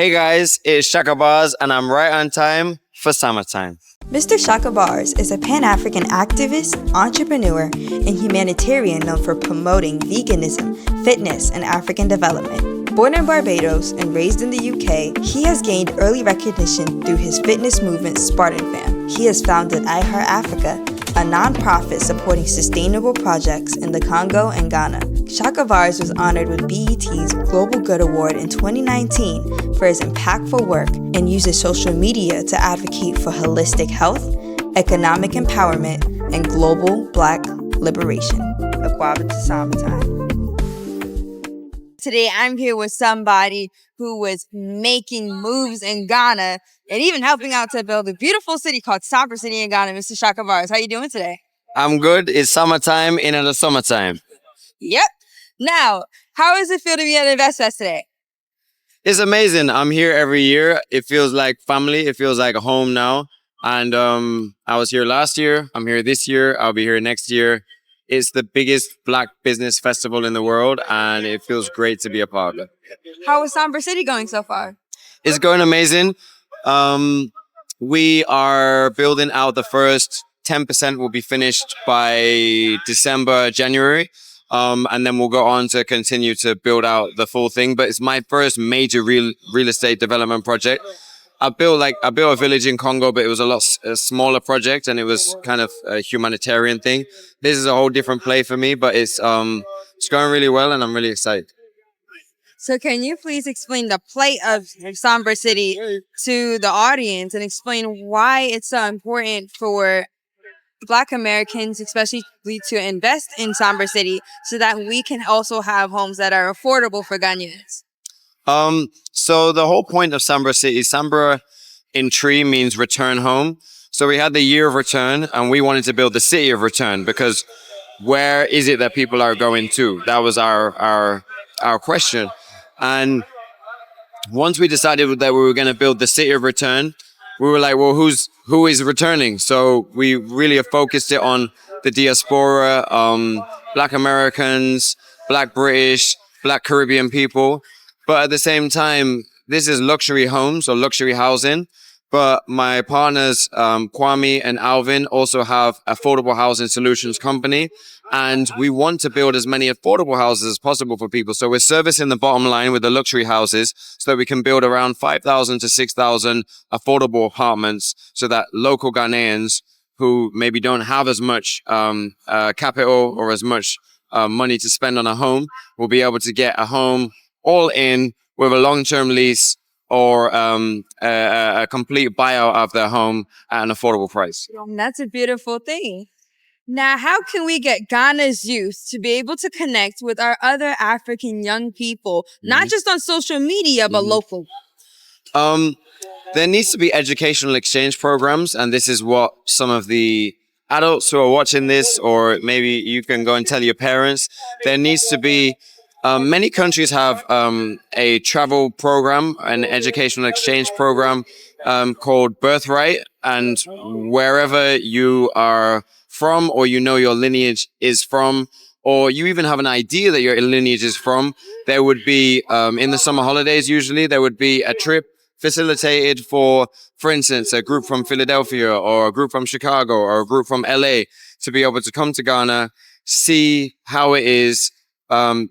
Hey guys, it's Chakabars and I'm right on time for summertime. Mr. Chakabars is a Pan-African activist, entrepreneur, and humanitarian known for promoting veganism, fitness, and African development. Born in Barbados and raised in the UK, he has gained early recognition through his fitness movement Spartan Fam. He has founded I Heart Africa, a non-profit supporting sustainable projects in the Congo and Ghana. Chakabars was honored with BET's Global Good Award in 2019 for his impactful work and uses social media to advocate for holistic health, economic empowerment, and global Black liberation. Akwaba to Sanba time. Today, I'm here with somebody who was making moves in Ghana and even helping out to build a beautiful city called Sanbra City in Ghana, Mr. Chakabars. How you doing today? I'm good. It's summertime in the summertime. Yep. Now, how does it feel to be at InvestFest today? It's amazing. I'm here every year. It feels like family. It feels like a home now. And I was here last year. I'm here this year. I'll be here next year. It's the biggest Black business festival in the world, and it feels great to be a part of it. How is Sanbra City going so far? It's going amazing. We are building out the first 10% will be finished by December, January. And then we'll go on to continue to build out the full thing. But it's my first major real estate development project. I built a village in Congo, but it was a smaller project, and it was kind of a humanitarian thing. This is a whole different play for me, but it's going really well, and I'm really excited. So can you please explain the plight of Sanbra City to the audience and explain why it's so important for Black Americans, especially to invest in Sanbra City so that we can also have homes that are affordable for Ghanaians? So the whole point of Sanbra City, Sanbra in tree means return home. So we had the year of return, and we wanted to build the city of return, because where is it that people are going to? That was our question. And once we decided that we were going to build the city of return, we were like, well, who is returning? So we really have focused it on the diaspora, Black Americans, Black British, Black Caribbean people. But at the same time, this is luxury homes or luxury housing. But my partners, Kwame and Alvin, also have affordable housing solutions company. And we want to build as many affordable houses as possible for people. So we're servicing the bottom line with the luxury houses so that we can build around 5,000 to 6,000 affordable apartments so that local Ghanaians who maybe don't have as much capital or as much money to spend on a home will be able to get a home all in with a long-term lease or a complete buyout of their home at an affordable price. And that's a beautiful thing. Now, how can we get Ghana's youth to be able to connect with our other African young people, not just on social media, but local? There needs to be educational exchange programs, and this is what some of the adults who are watching this, or maybe you can go and tell your parents, there needs to be many countries have a travel program, an educational exchange program called Birthright, and wherever you are from, or you know your lineage is from, or you even have an idea that your lineage is from, there would be, in the summer holidays usually, there would be a trip facilitated for instance, a group from Philadelphia or a group from Chicago or a group from LA to be able to come to Ghana, see how it is,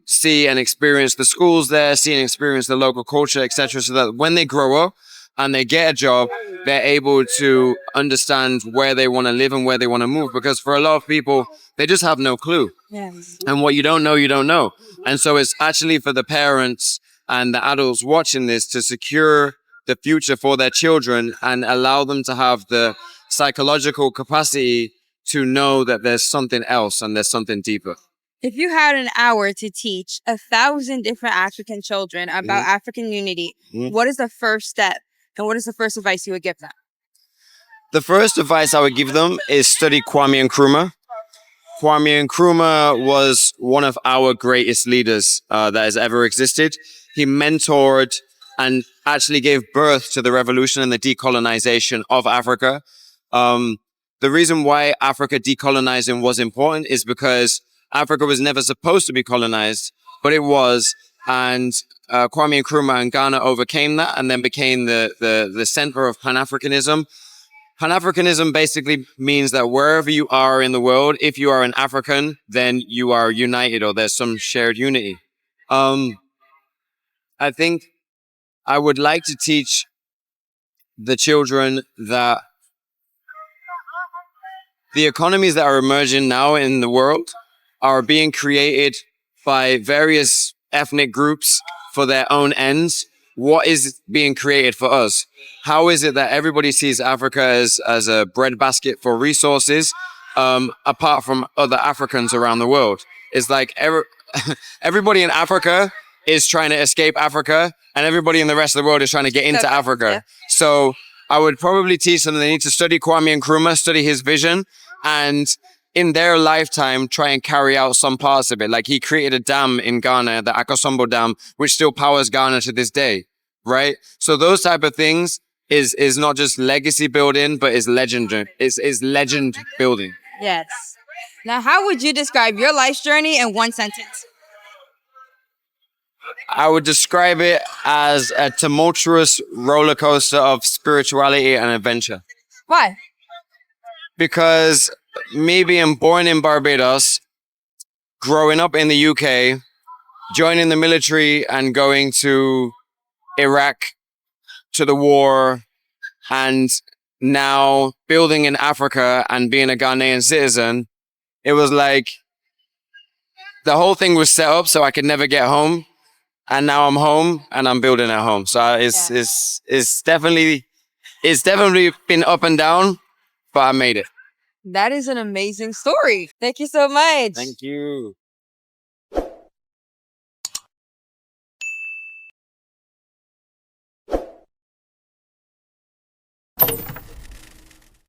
see and experience the schools there, see and experience the local culture, etc. So that when they grow up and they get a job, they're able to understand where they want to live and where they want to move. Because for a lot of people, they just have no clue. Yes. And what you don't know, you don't know. And so it's actually for the parents and the adults watching this to secure the future for their children and allow them to have the psychological capacity to know that there's something else and there's something deeper. If you had an hour to teach 1,000 different African children about African unity, what is the first step and what is the first advice you would give them? The first advice I would give them is study Kwame Nkrumah. Kwame Nkrumah was one of our greatest leaders that has ever existed. He mentored and actually gave birth to the revolution and the decolonization of Africa. The reason why Africa decolonizing was important is because Africa was never supposed to be colonized, but it was. and Kwame Nkrumah in Ghana overcame that and then became the center of Pan-Africanism. Pan-Africanism basically means that wherever you are in the world, if you are an African, then you are united or there's some shared unity. I think I would like to teach the children that the economies that are emerging now in the world are being created by various ethnic groups for their own ends. What is being created for us? How is it that everybody sees Africa as a breadbasket for resources, apart from other Africans around the world? It's like everybody in Africa is trying to escape Africa, and everybody in the rest of the world is trying to get into Africa. Yeah. So I would probably teach them they need to study Kwame Nkrumah, study his vision, and in their lifetime try and carry out some parts of it. Like he created a dam in Ghana, the Akosombo Dam, which still powers Ghana to this day, right? So those type of things is not just legacy building, but is legend building. Yes. Now, how would you describe your life's journey in one sentence? I would describe it as a tumultuous roller coaster of spirituality and adventure. Why? Because me being born in Barbados, growing up in the UK, joining the military and going to Iraq to the war, and now building in Africa and being a Ghanaian citizen, it was like the whole thing was set up so I could never get home. And now I'm home and I'm building at home. So it's definitely been up and down, but I made it. That is an amazing story. Thank you so much. Thank you.